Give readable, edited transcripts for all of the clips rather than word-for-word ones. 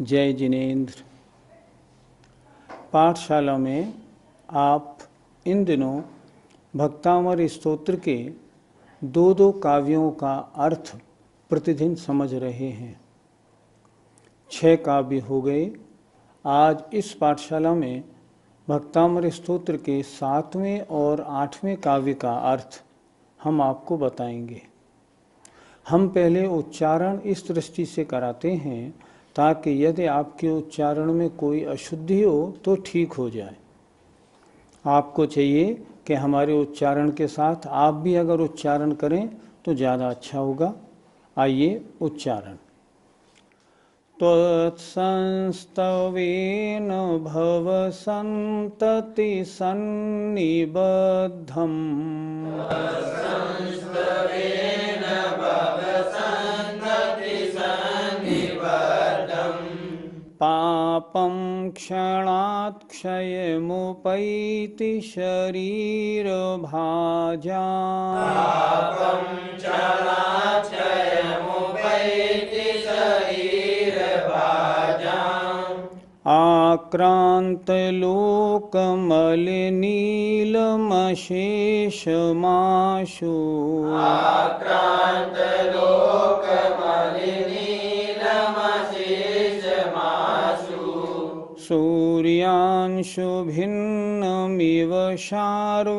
जय जिनेन्द्र। पाठशाला में आप इन दिनों भक्तामर स्तोत्र के दो काव्यों का अर्थ प्रतिदिन समझ रहे हैं। 6 काव्य हो गए। आज इस पाठशाला में भक्तामर स्तोत्र के 7वें और 8वें काव्य का अर्थ हम आपको बताएंगे। हम पहले उच्चारण इस दृष्टि से कराते हैं ताकि यदि आपके उच्चारण में कोई अशुद्धि हो तो ठीक हो जाए। आपको चाहिए कि हमारे उच्चारण के साथ आप भी अगर उच्चारण करें तो ज़्यादा अच्छा होगा। आइए उच्चारण। त्वत्संस्तवेन भव संतति सन्निबद्धम् पापं क्षणात् क्षयमुपैति आक्रान्तलोकमलिनीलमशेषमाशु सूर्यांशुभिन्नमिव शार्वर्मन्धकारम्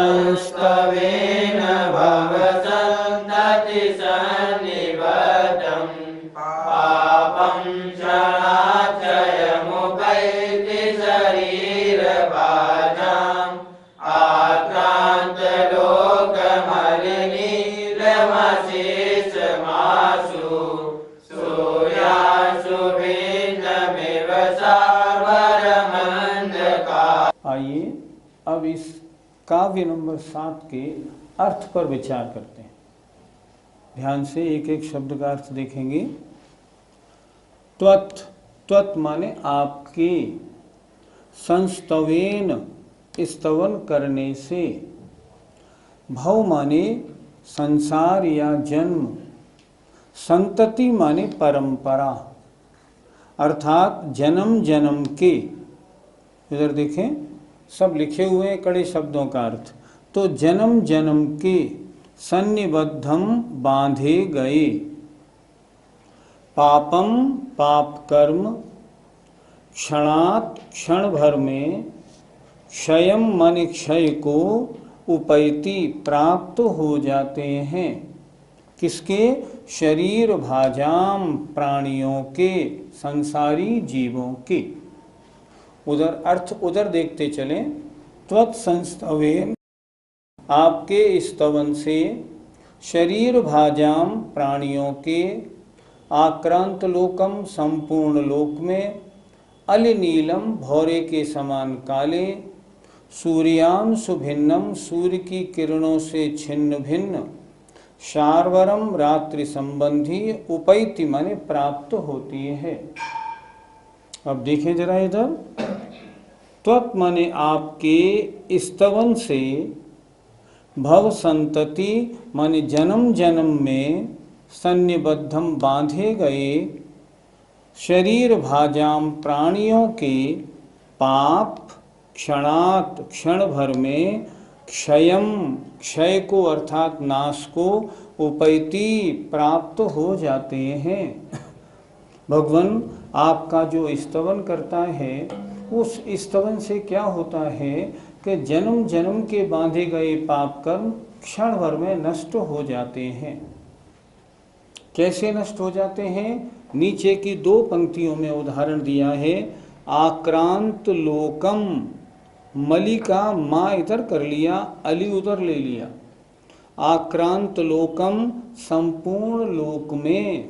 त्वत्संस्तवेन भव संतति सन्निबद्धम् पापं क्षणात् क्षयमुपैति शरीरभाजाम् आक्रान्तलोकमलिनीलमशेषमाशु सूर्यांशुभिन्नमिव शार्वर्मन्धकारम्। आइए अब इस काव्य नंबर 7 के अर्थ पर विचार करते हैं। ध्यान से एक एक शब्द का अर्थ देखेंगे। त्वत्, त्वत् माने आपके, संस्तवेन स्तवन करने से, भव माने संसार या जन्म, संतति माने परंपरा अर्थात जन्म जन्म के। इधर देखें सब लिखे हुए हैं कड़े शब्दों का अर्थ। तो जन्म जन्म के सन्निबद्धम बांधे गए, पापम पाप कर्म, क्षणात क्षण भर में, क्षयम मन क्षय को, उपैति प्राप्त हो जाते हैं। किसके? शरीर भाजाम प्राणियों के, संसारी जीवों के। उधर अर्थ उधर देखते चलें। त्वत्संस्तवेन आपके स्तवन से, शरीर भाजाम प्राणियों के, आक्रांत लोकम संपूर्ण लोक में, अलिनीलम भौरे के समान काले, सूर्यांशु भिन्नम सूर्य की किरणों से छिन्न भिन्न, शार्वरम रात्रि संबंधी, उपैति माने प्राप्त होती है। अब देखें जरा इधर। त्वत् माने आपके स्तवन से, भव संतति माने जन्म जन्म में, सन्निबद्धम बांधे गए, शरीर भाजाम प्राणियों के, पाप क्षणात क्षण भर में, क्षयम क्षय को अर्थात नाश को, उपैति प्राप्त हो जाते हैं। भगवान आपका जो स्तवन करता है उस स्तवन से क्या होता है कि जन्म जन्म के बांधे गए पाप कर्म क्षण भर में नष्ट हो जाते हैं। कैसे नष्ट हो जाते हैं? नीचे की 2 पंक्तियों में उदाहरण दिया है। आक्रांत लोकम, मली का माँ इधर कर लिया, अली उधर ले लिया। आक्रांत लोकम, संपूर्ण लोक में।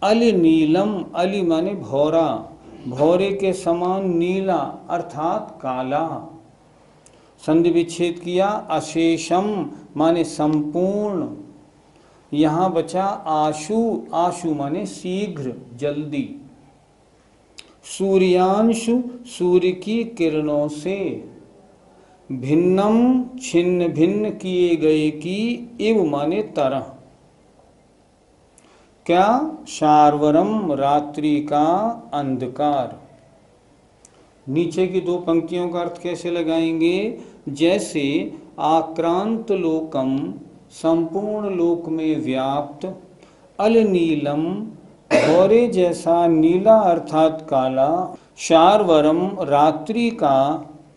अली नीलम, अली माने भौरा, भौरे के समान नीला अर्थात काला। संधि विच्छेद किया। अशेषम माने संपूर्ण। यहाँ बचा आशु, आशु माने शीघ्र, जल्दी। सूर्यांशु, सूर्य की किरणों से। भिन्नम, छिन्न भिन्न किए गए की। इव माने तरह। क्या? शार्वरम, रात्रि का अंधकार। नीचे की 2 पंक्तियों का अर्थ कैसे लगाएंगे? जैसे आक्रांत लोकम, संपूर्ण लोक में व्याप्त। अल नीलम, भौरे जैसा नीला अर्थात काला। शार्वरम, रात्रि का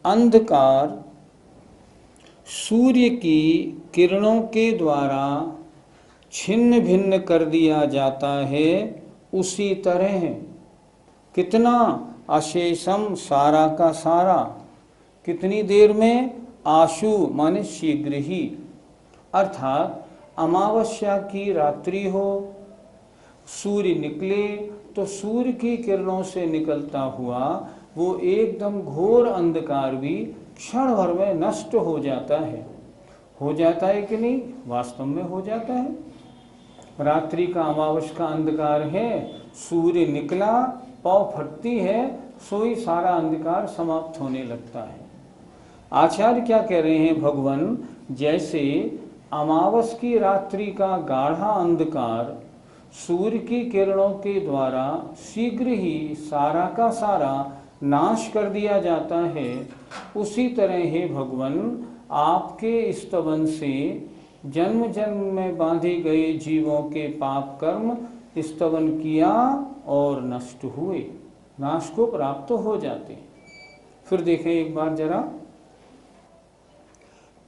अंधकार। सूर्य की किरणों के द्वारा छिन्न भिन्न कर दिया जाता है, उसी तरह। कितना? अशेषम, सारा का सारा। कितनी देर में? आशु माने शीघ्र ही। अर्थात अमावस्या की रात्रि हो, सूर्य निकले तो सूर्य की किरणों से निकलता हुआ वो एकदम घोर अंधकार भी क्षण भर में नष्ट हो जाता है। हो जाता है कि नहीं? वास्तव में हो जाता है। रात्रि का अमावस्या का अंधकार है, सूर्य निकला, पाँव फटती है, सोई सारा अंधकार समाप्त होने लगता है। आचार्य क्या कह रहे हैं? भगवान जैसे अमावस की रात्रि का गाढ़ा अंधकार सूर्य की किरणों के द्वारा शीघ्र ही सारा का सारा नाश कर दिया जाता है, उसी तरह हे भगवान आपके स्तवन से जन्म जन्म में बांधे गए जीवों के पाप कर्म स्तवन किया और नष्ट हुए, नाश को प्राप्त हो जाते हैं। फिर देखें एक बार जरा।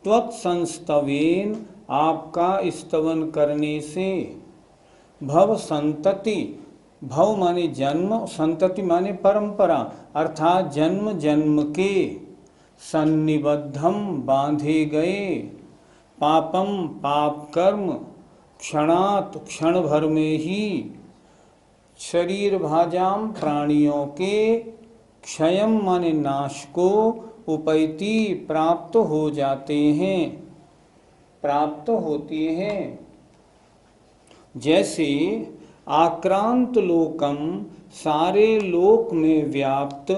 त्वत्संस्तवेन, आपका स्तवन करने से। भव संतति, भव माने जन्म, संतति माने परंपरा, अर्थात जन्म जन्म के। सन्निबद्धम, बांधे गए। पापम, पाप कर्म। क्षणात, क्षण भर में ही। शरीर भाजाम, प्राणियों के। क्षयम माने नाश को। उपैति, प्राप्त हो जाते हैं, प्राप्त होती हैं। जैसे आक्रांत लोकम, सारे लोक में व्याप्त।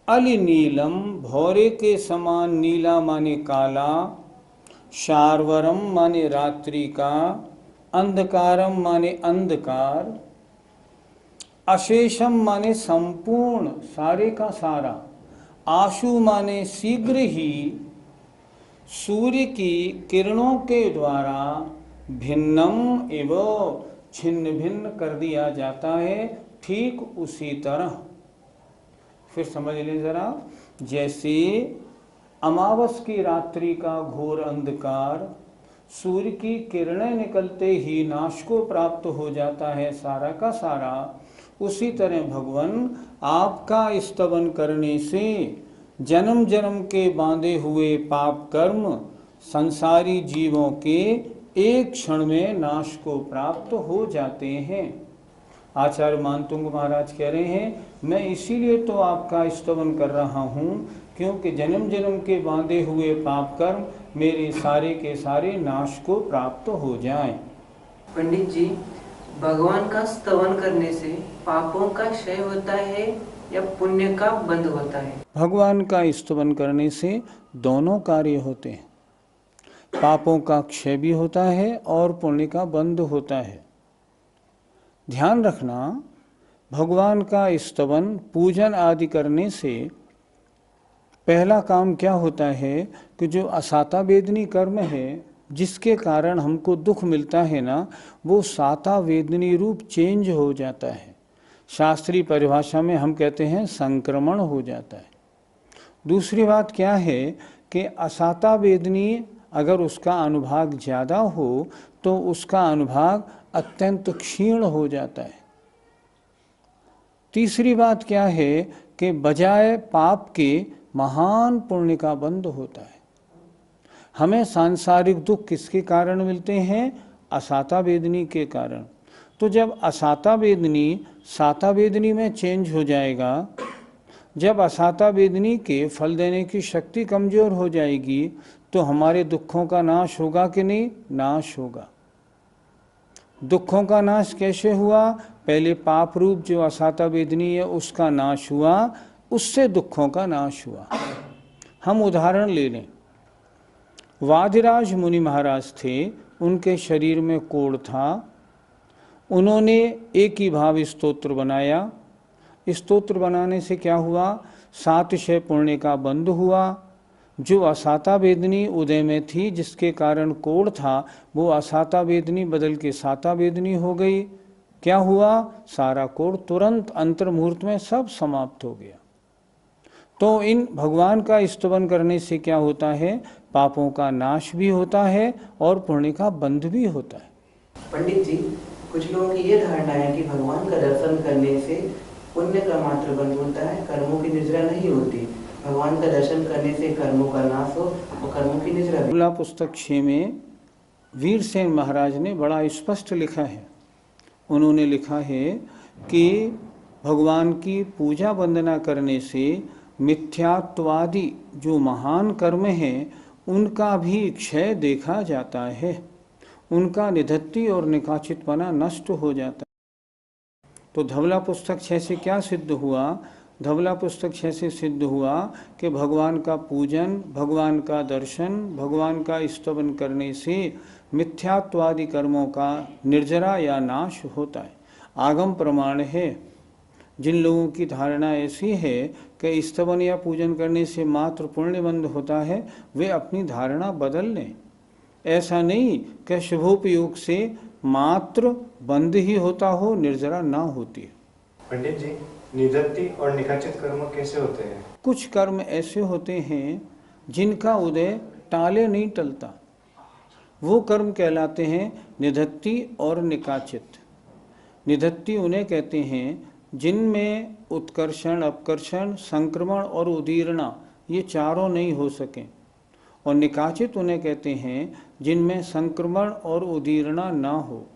अलि नीलम, भौरे के समान नीला माने काला। शार्वरम माने रात्रि का। अंधकारम माने अंधकार। अशेषम माने संपूर्ण, सारे का सारा। आशु माने शीघ्र ही। सूर्य की किरणों के द्वारा भिन्नम एवं छिन्न भिन्न कर दिया जाता है, ठीक उसी तरह। फिर समझ लें जरा। जैसे अमावस की रात्रि का घोर अंधकार सूर्य की किरणें निकलते ही नाश को प्राप्त हो जाता है सारा का सारा, उसी तरह भगवान आपका स्तवन करने से जन्म जन्म के बांधे हुए पाप कर्म संसारी जीवों के एक क्षण में नाश को प्राप्त हो जाते हैं। आचार्य मानतुंग महाराज कह रहे हैं, मैं इसीलिए तो आपका स्तवन कर रहा हूँ क्योंकि जन्म जन्म के बांधे हुए पाप कर्म मेरे सारे के सारे नाश को प्राप्त हो जाएं। पंडित जी, भगवान का स्तवन करने से पापों का क्षय होता है या पुण्य का बंध होता है? भगवान का स्तवन करने से दोनों कार्य होते हैं। पापों का क्षय भी होता है और पुण्य का बंध होता है। ध्यान रखना, भगवान का स्तवन पूजन आदि करने से पहला काम क्या होता है कि जो असाता वेदनी कर्म है जिसके कारण हमको दुख मिलता है ना, वो साता वेदनी रूप चेंज हो जाता है। शास्त्रीय परिभाषा में हम कहते हैं संक्रमण हो जाता है। दूसरी बात क्या है कि असाता वेदनी अगर उसका अनुभाग ज़्यादा हो तो उसका अनुभाग अत्यंत क्षीण हो जाता है। तीसरी बात क्या है कि बजाय पाप के महान पुण्य का बंध होता है। हमें सांसारिक दुख किसके कारण मिलते हैं? असाता वेदनी के कारण। तो जब असाता वेदनी साता वेदनी में चेंज हो जाएगा, जब असाता वेदनी के फल देने की शक्ति कमजोर हो जाएगी, तो हमारे दुखों का नाश होगा कि नहीं? नाश होगा। दुखों का नाश कैसे हुआ? पहले पाप रूप जो असाता वेदनी है उसका नाश हुआ, उससे दुखों का नाश हुआ। हम उदाहरण ले लें, वादिराज मुनि महाराज थे, उनके शरीर में कोढ़ था, उन्होंने एक ही भाव स्तोत्र बनाया। स्तोत्र बनाने से क्या हुआ? 7 क्षय पुण्य का बंध हुआ। जो असाता वेदनी उदय में थी, जिसके कारण कोढ़ था, वो असाता वेदनी बदल के साता वेदनी हो गई। क्या हुआ? सारा कोढ़ तुरंत अंतर मुहूर्त में सब समाप्त हो गया। तो इन भगवान का स्तवन करने से क्या होता है? पापों का नाश भी होता है और पुण्य का बंध भी होता है। पंडित जी, कुछ लोगों की ये धारणा है कि भगवान का दर्शन करने से पुण्य का मात्र बंध होता है, कर्मों की निजरा नहीं होती। भगवान का दर्शन करने से कर्मों का नाश हो और कर्मों की निजरा भी। अगला पुस्तक 6 में वीरसेन महाराज ने बड़ा स्पष्ट लिखा है। उन्होंने लिखा है कि भगवान की पूजा वंदना करने से मिथ्यात्वादी जो महान कर्म हैं उनका भी क्षय देखा जाता है, उनका निधत्ति और निकाचितपना नष्ट हो जाता है। तो धवला पुस्तक 6 से क्या सिद्ध हुआ? धवला पुस्तक 6 से सिद्ध हुआ कि भगवान का पूजन, भगवान का दर्शन, भगवान का स्तवन करने से मिथ्यात्वादि कर्मों का निर्जरा या नाश होता है। आगम प्रमाण है। जिन लोगों की धारणा ऐसी है कि स्तवन या पूजन करने से मात्र पुण्य बंध होता है, वे अपनी धारणा बदल लें। ऐसा नहीं कि शुभोपयोग से मात्र बंध ही होता हो, निर्जरा ना होती है। पंडित जी, निधत्ति और निकाचित कर्म कैसे होते हैं? कुछ कर्म ऐसे होते हैं जिनका उदय टाले नहीं टलता, वो कर्म कहलाते हैं निधत्ति और निकाचित। निधत्ति उन्हें कहते हैं जिनमें उत्कर्षण, अपकर्षण, संक्रमण और उदीरना ये चारों नहीं हो सके। और निकाचित उन्हें कहते हैं जिनमें संक्रमण और उदीरना ना हो।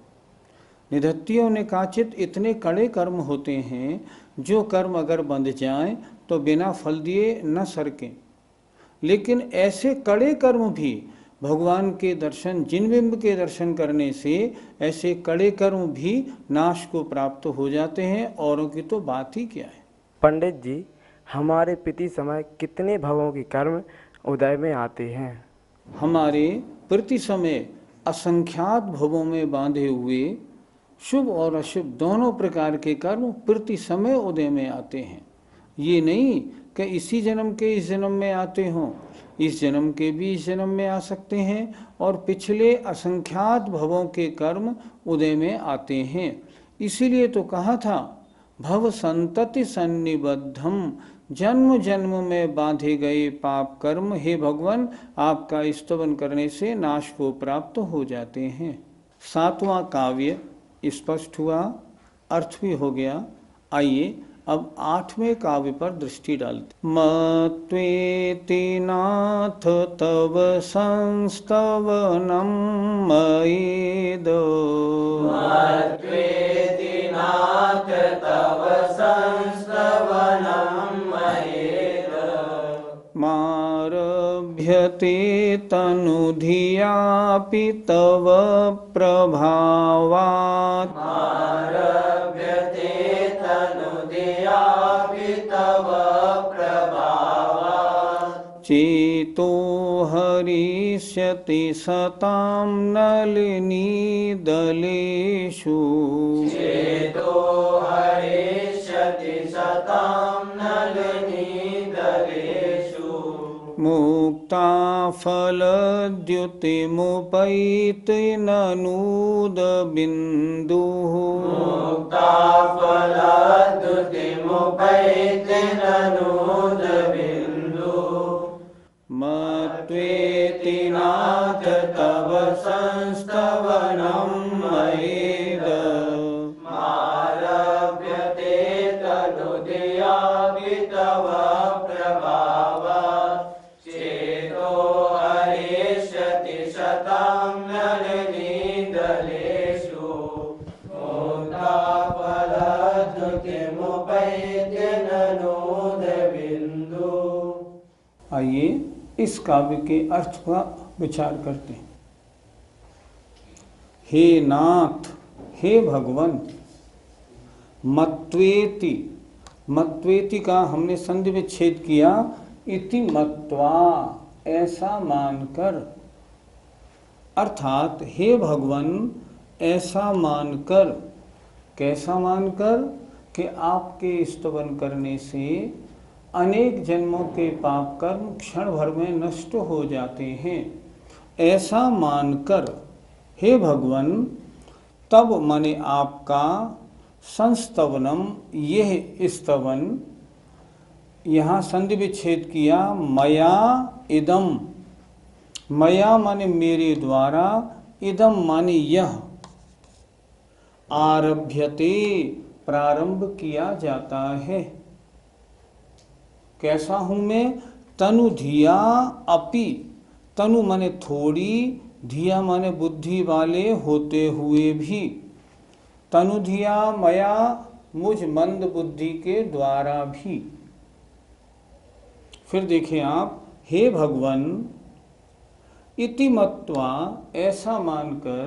निधत्ति और निकाचित इतने कड़े कर्म होते हैं जो कर्म अगर बंध जाएं तो बिना फल दिए न सरकें। लेकिन ऐसे कड़े कर्म भी भगवान के दर्शन, जिन बिंब के दर्शन करने से ऐसे कड़े कर्म भी नाश को प्राप्त हो जाते हैं। औरों की तो बात ही क्या है। पंडित जी, हमारे प्रति समय कितने भवों के कर्म उदय में आते हैं? हमारे प्रति समय असंख्यात भवों में बांधे हुए शुभ और अशुभ दोनों प्रकार के कर्म प्रति समय उदय में आते हैं। ये नहीं कि इसी जन्म के इस जन्म में आते हों, इस जन्म के भी इस जन्म में आ सकते हैं और पिछले असंख्यात भवों के कर्म उदय में आते हैं। इसीलिए तो कहा था भव संतति सन्निबद्धम, जन्म जन्म में बांधे गए पाप कर्म हे भगवान आपका स्तवन करने से नाश को प्राप्त हो जाते हैं। 7वां काव्य स्पष्ट हुआ, अर्थ भी हो गया। आइए अब 8वें काव्य पर दृष्टि डालते। मत्वेति नाथ तव संस्तवनम मयेद, मत्वेति नाथ तव संस्तवनम मयेद, मारभ्यते तनुधियापि तव प्रभावात्, मारभ्यते तनुधियापि तव प्रभावात्, चेतो हरिष्यति सतां नलिनी दलेषु, चेतो हरिष्यति सतां नलिनी दलेषु, मुक्ता फलद्युतिमुपैति ननूद बिन्दुः, मुक्ता फलद्युतिमुपैति ननूद बिन्दुः, मत्वेति नाथ तव संस्तवनं मयेद, मारभ्यते तनुधियापि तदुदया तव प्रभाव चेतो हरिष्यति शतं नलिनीदलेषु मोदा फलद्युतिमुपैत्य ननोद बिंदु। आइए इस काव्य के अर्थ का विचार करते हैं। हे नाथ, हे भगवान, मत्वेति, मत्वेति का हमने संधि विच्छेद किया, इति मत्वा ऐसा मानकर, अर्थात हे भगवान ऐसा मानकर, कैसा मानकर कि आपके स्तवन करने से अनेक जन्मों के पाप कर्म क्षण भर में नष्ट हो जाते हैं, ऐसा मानकर हे भगवान, तब माने आपका संस्तवनम, यह स्तवन, यहाँ संधि विच्छेद किया, मया इदम, मया माने मेरे द्वारा, इदम माने यह, आरभ्यते प्रारंभ किया जाता है। कैसा हूं मैं? तनु धिया अपि, तनु माने थोड़ी, धिया माने बुद्धि वाले होते हुए भी, तनु धिया मया मुझ मंद बुद्धि के द्वारा भी। फिर देखें आप, हे भगवान, इति मत्वा ऐसा मानकर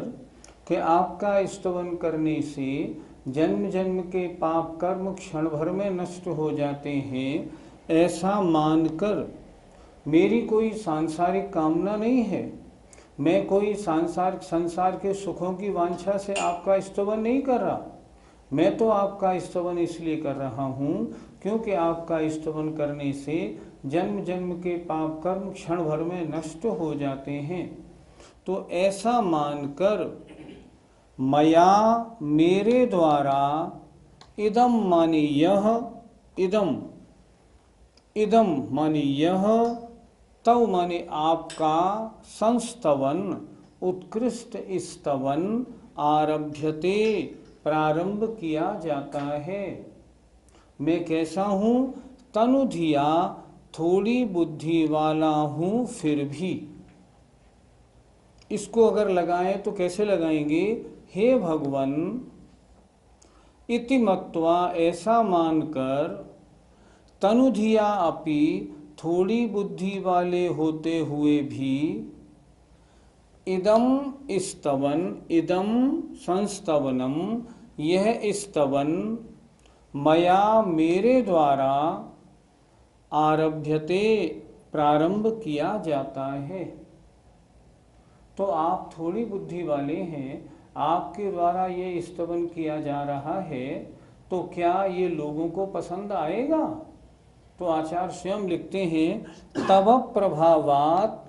कि आपका स्तवन करने से जन्म जन्म के पाप कर्म क्षण भर में नष्ट हो जाते हैं, ऐसा मानकर मेरी कोई सांसारिक कामना नहीं है, मैं कोई संसार के सुखों की वांछा से आपका स्तवन नहीं कर रहा। मैं तो आपका स्तवन इसलिए कर रहा हूँ क्योंकि आपका स्तवन करने से जन्म जन्म के पाप कर्म क्षण भर में नष्ट हो जाते हैं। तो ऐसा मानकर मया मेरे द्वारा, इदम माने यह, इदम, इदम माने यह, तव माने आपका, संस्तवन उत्कृष्ट स्तवन, आरभ्यते प्रारंभ किया जाता है। मैं कैसा हूँ? तनुधिया थोड़ी बुद्धि वाला हूँ, फिर भी। इसको अगर लगाएं तो कैसे लगाएंगे? हे भगवान, इति मत्वा ऐसा मानकर, तनुधिया अपि थोड़ी बुद्धि वाले होते हुए भी, इदम स्तवन, इदम संस्तवनम, यह स्तवन, मया मेरे द्वारा, आरभ्यते प्रारंभ किया जाता है। तो आप थोड़ी बुद्धि वाले हैं, आपके द्वारा ये स्तवन किया जा रहा है, तो क्या ये लोगों को पसंद आएगा? तो आचार्य स्वयं लिखते हैं, तब प्रभावात,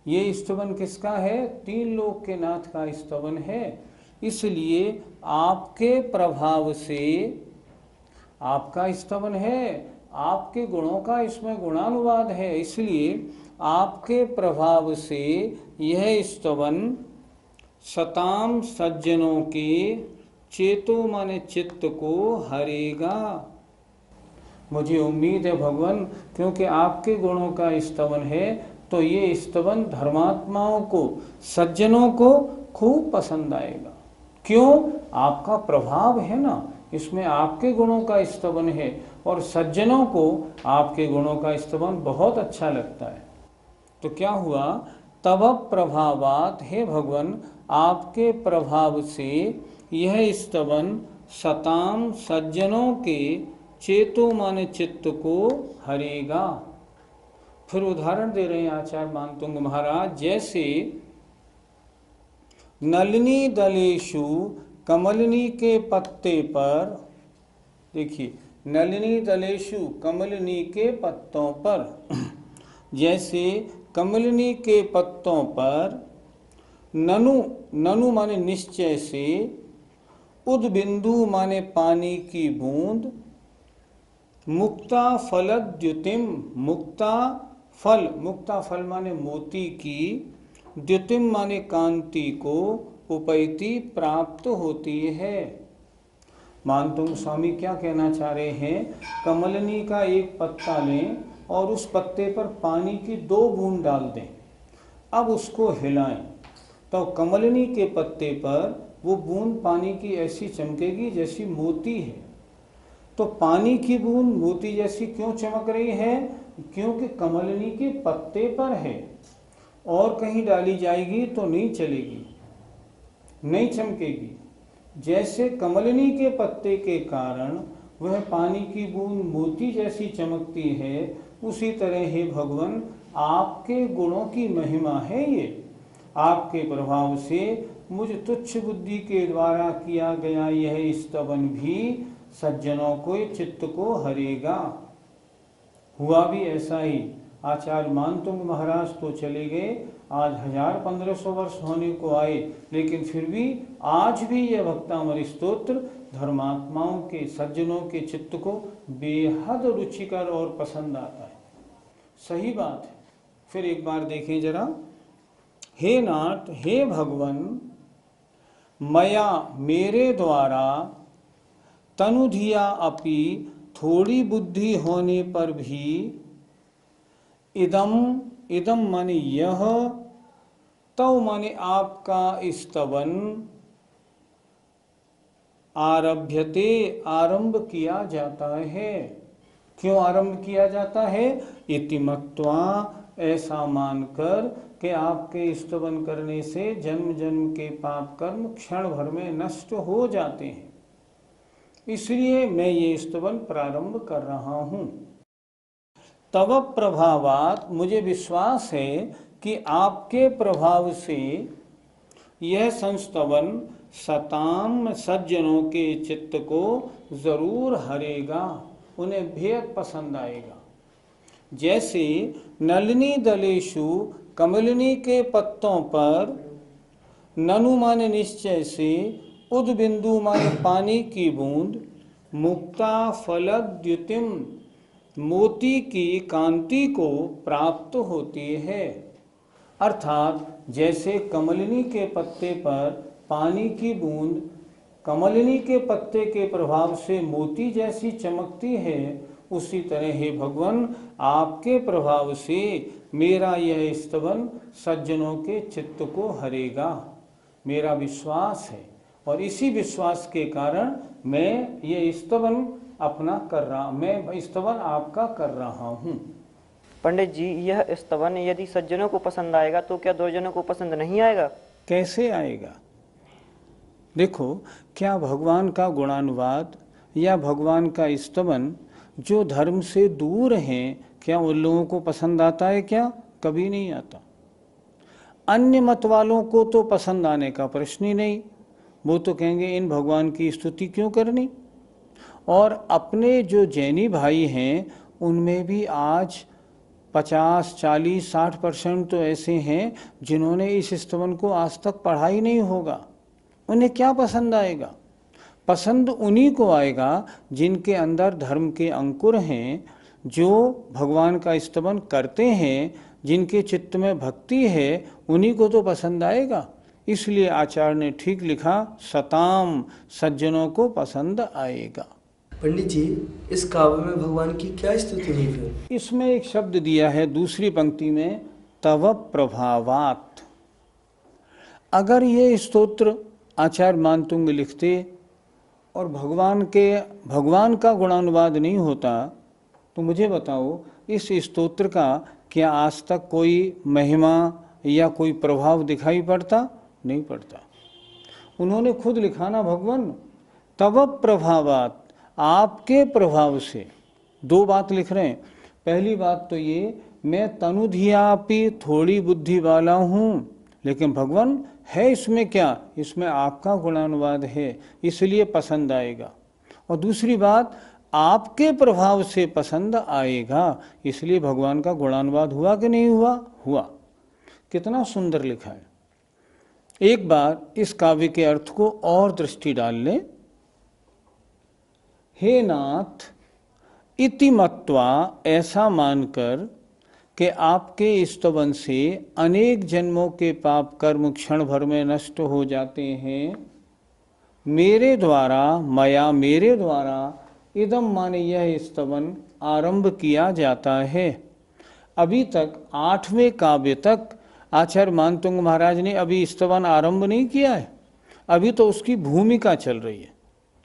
ये स्तवन किसका है? तीन लोक के नाथ का स्तवन है। इसलिए आपके प्रभाव से, आपका स्तवन है, आपके गुणों का इसमें गुणानुवाद है, इसलिए आपके प्रभाव से यह स्तवन सताम सज्जनों के चेतो माने चित्त को हरेगा। मुझे उम्मीद है भगवान, क्योंकि आपके गुणों का स्तवन है, तो ये स्तवन धर्मात्माओं को, सज्जनों को खूब पसंद आएगा। क्यों? आपका प्रभाव है ना, इसमें आपके गुणों का स्तवन है, और सज्जनों को आपके गुणों का स्तवन बहुत अच्छा लगता है। तो क्या हुआ? तब प्रभावात, हे भगवान, आपके प्रभाव से यह स्तवन सताम सज्जनों के चेतो माने चित्त को हरेगा। फिर उदाहरण दे रहे हैं आचार्य मानतुंग महाराज, जैसे नलिनी दलेषु, कमलनी के पत्ते पर, देखिए नलिनी दलेषु, कमलनी के पत्तों पर, जैसे कमलनी के पत्तों पर, ननु, ननु माने निश्चय से, उद्बिंदु माने पानी की बूंद, मुक्ता फलद्युतिम, मुक्ता फल, मुक्ता फल माने मोती की, द्युतिम माने कांति को, उपैति प्राप्त होती है। मानतुंग स्वामी क्या कहना चाह रहे हैं, कमलनी का एक पत्ता लें और उस पत्ते पर पानी की 2 बूंद डाल दें। अब उसको हिलाएं तो कमलनी के पत्ते पर वो बूंद पानी की ऐसी चमकेगी जैसी मोती है। तो पानी की बूंद मोती जैसी क्यों चमक रही है? क्योंकि कमलनी के पत्ते पर है, और कहीं डाली जाएगी तो नहीं चलेगी, नहीं चमकेगी। जैसे कमलनी के पत्ते के कारण वह पानी की बूंद मोती जैसी चमकती है, उसी तरह हे भगवान आपके गुणों की महिमा है ये। आपके प्रभाव से मुझ तुच्छ बुद्धि के द्वारा किया गया यह स्तवन भी सज्जनों को चित्त को हरेगा। हुआ भी ऐसा ही। आचार्य मानतुंग महाराज तो चले गए, आज 1500 वर्ष होने को आए, लेकिन फिर भी आज भी यह भक्तामृत स्तोत्र धर्मात्माओं के, सज्जनों के चित्त को बेहद रुचिकर और पसंद आता है। सही बात है। फिर एक बार देखें जरा, हे नाथ, हे भगवन, मया मेरे द्वारा तनुधिया अपि थोड़ी बुद्धि होने पर भी इदम माने यह, तव माने आपका स्तवन आरभ्यते आरंभ किया जाता है। क्यों आरंभ किया जाता है? इति मत्वा ऐसा मानकर कि आपके स्तवन करने से जन्म जन्म के पाप कर्म क्षण भर में नष्ट हो जाते हैं, इसलिए मैं ये स्तवन प्रारंभ कर रहा हूं। तव प्रभावात, मुझे विश्वास है कि आपके प्रभाव से यह संस्तवन सताम सज्जनों के चित्त को जरूर हरेगा, उन्हें बेहद पसंद आएगा। जैसे नलिनी दलेषु कमलिनी के पत्तों पर ननु माने निश्चय से, उद बिंदु माने पानी की बूंद, मुक्ता फलद्युतिम मोती की कांति को प्राप्त होती है। अर्थात जैसे कमलिनी के पत्ते पर पानी की बूंद कमलिनी के पत्ते के प्रभाव से मोती जैसी चमकती है, उसी तरह हे भगवान आपके प्रभाव से मेरा यह स्तवन सज्जनों के चित्त को हरेगा। मेरा विश्वास है और इसी विश्वास के कारण मैं ये स्तवन अपना कर रहा, मैं स्तवन आपका कर रहा हूँ। पंडित जी, यह स्तवन यदि सज्जनों को पसंद आएगा तो क्या दुर्जनों को पसंद नहीं आएगा? कैसे आएगा? देखो, क्या भगवान का गुणानुवाद या भगवान का स्तवन जो धर्म से दूर हैं, क्या उन लोगों को पसंद आता है? क्या कभी नहीं आता। अन्य मत वालों को तो पसंद आने का प्रश्न ही नहीं, वो तो कहेंगे इन भगवान की स्तुति क्यों करनी। और अपने जो जैनी भाई हैं उनमें भी आज 50, 40, 60% तो ऐसे हैं जिन्होंने इस स्तवन को आज तक पढ़ा ही नहीं होगा। उन्हें क्या पसंद आएगा? पसंद उन्हीं को आएगा जिनके अंदर धर्म के अंकुर हैं, जो भगवान का स्तवन करते हैं, जिनके चित्त में भक्ति है, उन्हीं को तो पसंद आएगा। इसलिए आचार्य ने ठीक लिखा, सताम सज्जनों को पसंद आएगा। पंडित जी, इस काव्य में भगवान की क्या स्तुति हुई फिर? इसमें एक शब्द दिया है दूसरी पंक्ति में, तव प्रभावात। अगर ये स्तोत्र आचार्य मानतुंग लिखते और भगवान का गुणानुवाद नहीं होता, तो मुझे बताओ इस स्तोत्र का क्या आज तक कोई महिमा या कोई प्रभाव दिखाई पड़ता? नहीं पड़ता। उन्होंने खुद लिखा ना, भगवान तव प्रभावात, आपके प्रभाव से। 2 बात लिख रहे हैं। पहली बात तो ये, मैं तनुधियापि थोड़ी बुद्धि वाला हूँ, लेकिन भगवान है इसमें क्या? इसमें आपका गुणानुवाद है, इसलिए पसंद आएगा। और दूसरी बात, आपके प्रभाव से पसंद आएगा, इसलिए भगवान का गुणानुवाद हुआ कि नहीं हुआ? हुआ। कितना सुंदर लिखा है। एक बार इस काव्य के अर्थ को और दृष्टि डाल लें। हे नाथ, इति मत्वा ऐसा मानकर कि आपके स्तवन से अनेक जन्मों के पाप कर्म क्षण भर में नष्ट हो जाते हैं, मेरे द्वारा, मया मेरे द्वारा, इदम माने यह स्तवन आरंभ किया जाता है। अभी तक 8वें काव्य तक आचार्य मानतुंग महाराज ने अभी स्तवन आरंभ नहीं किया है, अभी तो उसकी भूमिका चल रही है।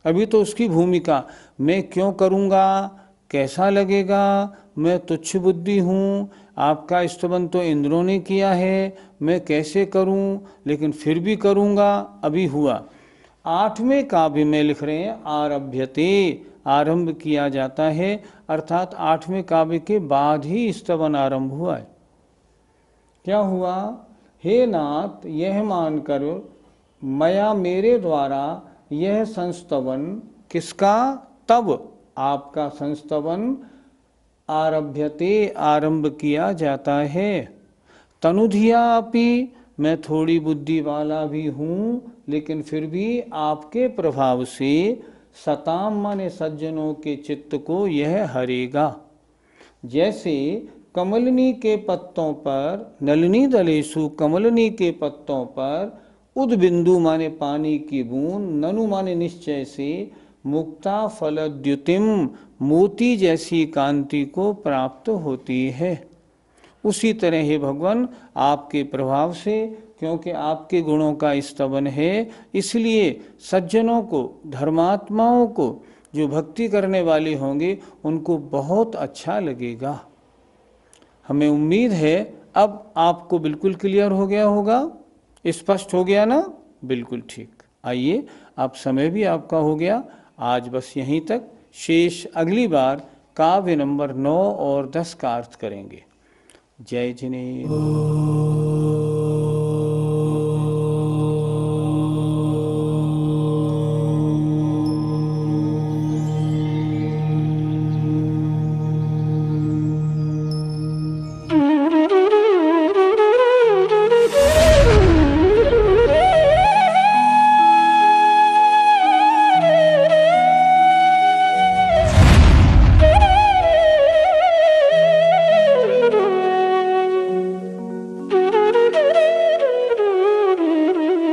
अभी तो उसकी भूमिका, मैं क्यों करूँगा, कैसा लगेगा, मैं तुच्छ बुद्धि हूँ, आपका स्तवन तो इंद्रों ने किया है, मैं कैसे करूँ, लेकिन फिर भी करूँगा, अभी हुआ। 8वें काव्य में लिख रहे हैं आरभ्यते, आरंभ किया जाता है, अर्थात 8वें काव्य के बाद ही स्तवन आरंभ हुआ है। क्या हुआ, हे नाथ यह मानकर मया मेरे द्वारा यह संस्तवन, किसका, तब आपका संस्तवन, आरभ्यते आरंभ किया जाता है। तनुधिया अपि, मैं थोड़ी बुद्धि वाला भी हूँ, लेकिन फिर भी आपके प्रभाव से सताम माने सज्जनों के चित्त को यह हरेगा। जैसे कमलनी के पत्तों पर, नलिनी दलेसु, कमलनी के पत्तों पर उद्बिंदु माने पानी की बूंद, ननु माने निश्चय से, मुक्ता फलद्युतिम, मोती जैसी कांति को प्राप्त होती है। उसी तरह हे भगवान आपके प्रभाव से, क्योंकि आपके गुणों का स्तवन है, इसलिए सज्जनों को, धर्मात्माओं को, जो भक्ति करने वाले होंगे उनको बहुत अच्छा लगेगा। हमें उम्मीद है अब आपको बिल्कुल क्लियर हो गया होगा, स्पष्ट हो गया ना, बिल्कुल ठीक। आइए, अब समय भी आपका हो गया, आज बस यहीं तक, शेष अगली बार काव्य नंबर 9 और 10 का अर्थ करेंगे। जय जिनेन्द्र।